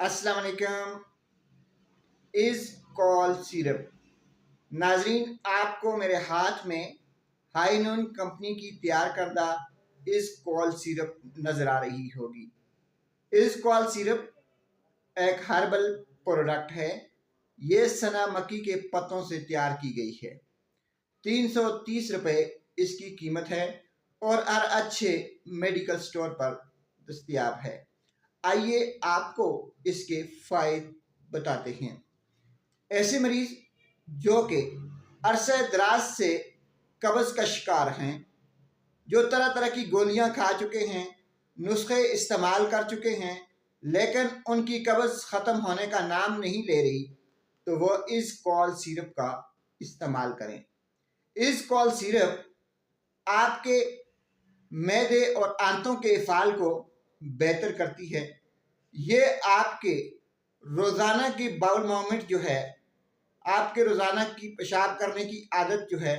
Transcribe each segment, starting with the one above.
अस्सलाम वालेकुम। इस कॉल सिरप नाजरीन, आपको मेरे हाथ में हाईनून कंपनी की तैयार करदा इस कॉल सिरप नज़र आ रही होगी। इस कॉल सिरप एक हर्बल प्रोडक्ट है। ये सना मक्की के पत्तों से तैयार की गई है। 330 रुपये इसकी कीमत है और हर अच्छे मेडिकल स्टोर पर दस्तयाब है। आइए आपको इसके फ़ायदे बताते हैं। ऐसे मरीज जो कि अरसे दराज से कब्ज़ का शिकार हैं, जो तरह तरह की गोलियां खा चुके हैं, नुस्खे इस्तेमाल कर चुके हैं, लेकिन उनकी कब्ज़ ख़त्म होने का नाम नहीं ले रही, तो वो इस कॉल सिरप का इस्तेमाल करें। इस कॉल सिरप आपके मैदे और आंतों के इफ़ाल को बेहतर करती है। ये आपके रोज़ाना की बाउल मूवमेंट जो है, आपके रोज़ाना की पेशाब करने की आदत जो है,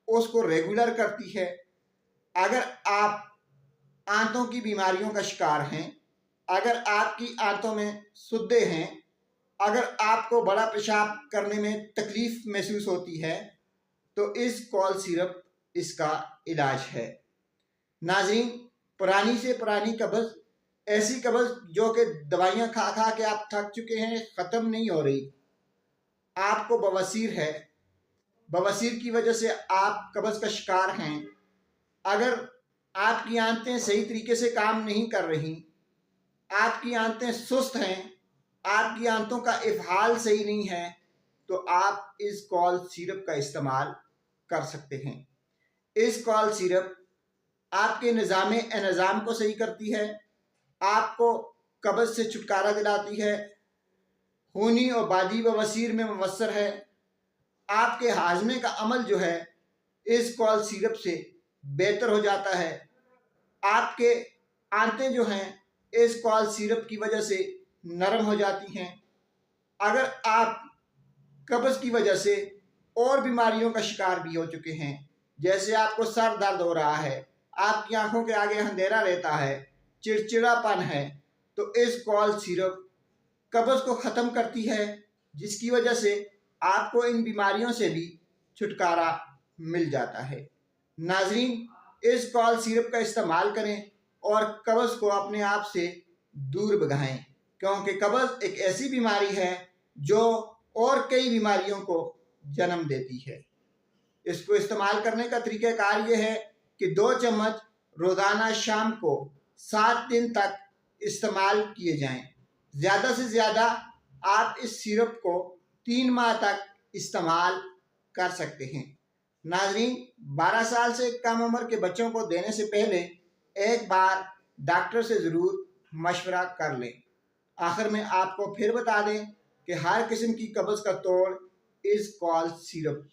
उसको रेगुलर करती है। अगर आप आंतों की बीमारियों का शिकार हैं, अगर आपकी आंतों में सुद्दे हैं, अगर आपको बड़ा पेशाब करने में तकलीफ महसूस होती है, तो इस कॉल सिरप इसका इलाज है। नाज़रीन, पुरानी से पुरानी कब्ज़, ऐसी कब्ज़ जो कि दवाइयाँ खा खा के आप थक चुके हैं, ख़त्म नहीं हो रही, आपको बवासीर है, बवासीर की वजह से आप कब्ज़ का शिकार हैं, अगर आपकी आंतें सही तरीके से काम नहीं कर रही, आपकी आंतें सुस्त हैं, आपकी आंतों का इफ़हाल सही नहीं है, तो आप इस कॉल सिरप का इस्तेमाल कर सकते हैं। इस कॉल सिरप आपके निज़ाम को सही करती है, आपको कब्ज़ से छुटकारा दिलाती है, खूनी और बादी बवासीर में मुवस्सर है। आपके हाजमे का अमल जो है इस कॉल सिरप से बेहतर हो जाता है। आपके आंतें जो हैं इस कॉल सिरप की वजह से नरम हो जाती हैं। अगर आप कब्ज़ की वजह से और बीमारियों का शिकार भी हो चुके हैं, जैसे आपको सर दर्द हो रहा है, आपकी आंखों के आगे अंधेरा रहता है, चिड़चिड़ापन है, तो इस कॉल सिरप कब्ज़ को ख़त्म करती है, जिसकी वजह से आपको इन बीमारियों से भी छुटकारा मिल जाता है। नाजरीन, इस कॉल सिरप का इस्तेमाल करें और कब्ज़ को अपने आप से दूर भगाएं, क्योंकि कब्ज़ एक ऐसी बीमारी है जो और कई बीमारियों को जन्म देती है। इसको इस्तेमाल करने का तरीक़ाकार ये है कि 2 चम्मच रोज़ाना शाम को 7 दिन तक इस्तेमाल किए जाएं। ज़्यादा से ज़्यादा आप इस सिरप को 3 माह तक इस्तेमाल कर सकते हैं। नाज़रीन, 12 साल से कम उम्र के बच्चों को देने से पहले एक बार डॉक्टर से ज़रूर मशवरा कर लें। आखिर में आपको फिर बता दें कि हर किस्म की कब्ज़ का तोड़ इस कॉल सिरप